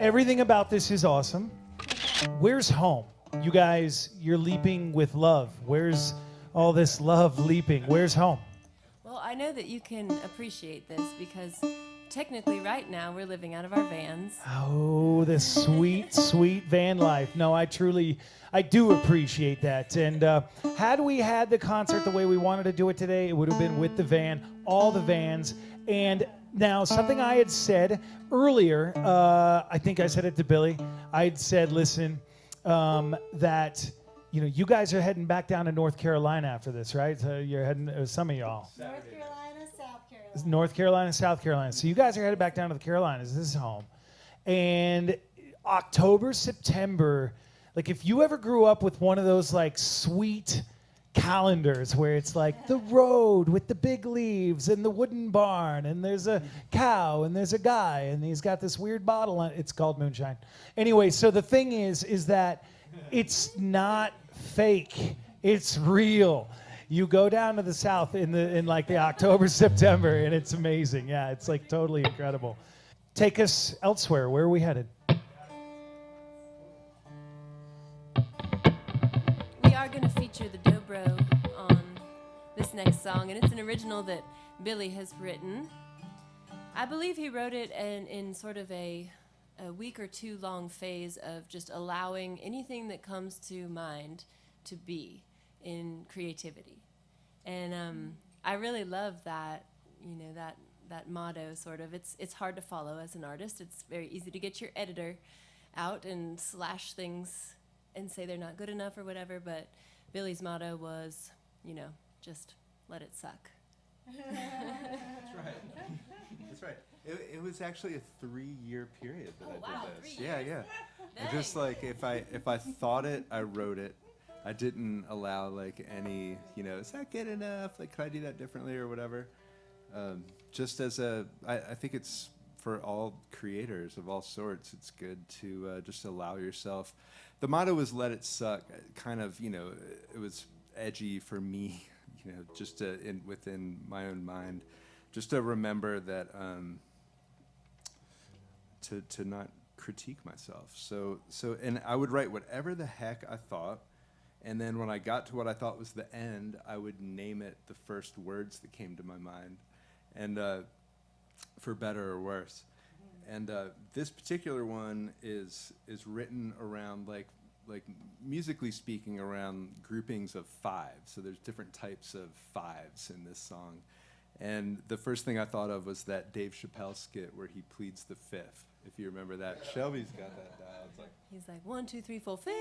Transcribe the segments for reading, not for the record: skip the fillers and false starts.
Everything about this is awesome. Where's home? You guys, you're leaping with love. Where's all this love leaping? Where's home? Well, I know that you can appreciate this because technically right now we're living out of our vans. Oh, the sweet, sweet van life. No, I do appreciate that. And had we had the concert the way we wanted to do it today, it would have been with the van, all the vans. And now, something I had said earlier, I think I said it to Billy. I'd said, listen, that, you guys are heading back down to North Carolina after this, right? So you're heading, some of y'all. North Carolina, South Carolina. North Carolina, South Carolina. So you guys are headed back down to the Carolinas. This is home. And October, September, like if you ever grew up with one of those like sweet calendars where it's like the road with the big leaves and the wooden barn and there's a cow and there's a guy and he's got this weird bottle on it. It's called moonshine. Anyway, so the thing is that it's not fake. It's real. You go down to the South in like the October, September, and it's amazing. Yeah, it's like totally incredible. Take us elsewhere. Where are we headed? We are going to feature the dobro on this next song, and it's an original that Billy has written. I believe he wrote it in sort of a week or two long phase of just allowing anything that comes to mind to be in creativity. And I really love that, that motto sort of. It's hard to follow as an artist. It's very easy to get your editor out and slash things and say they're not good enough or whatever, but Billy's motto was, just let it suck. That's right. That's right. It was actually a 3-year period that I did this. 3 Yeah, years. yeah. And just like if I thought it, I wrote it. I didn't allow like any, is that good enough? Like, could I do that differently or whatever? Just as I think it's for all creators of all sorts, it's good to just allow yourself. The motto was "Let it suck." Kind of, it was edgy for me, just within my own mind, just to remember that to not critique myself. So and I would write whatever the heck I thought, and then when I got to what I thought was the end, I would name it the first words that came to my mind, and for better or worse. And this particular one is written around like musically speaking around groupings of fives. So there's different types of fives in this song. And the first thing I thought of was that Dave Chappelle skit where he pleads the fifth. If you remember that, Shelby's got that dial. It's like He's like 1, 2, 3, 4, 5.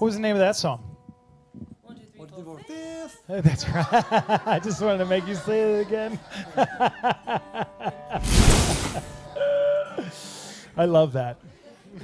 What was the name of that song? 1, 2, 3, 4, 5. That's right. I just wanted to make you say it again. I love that.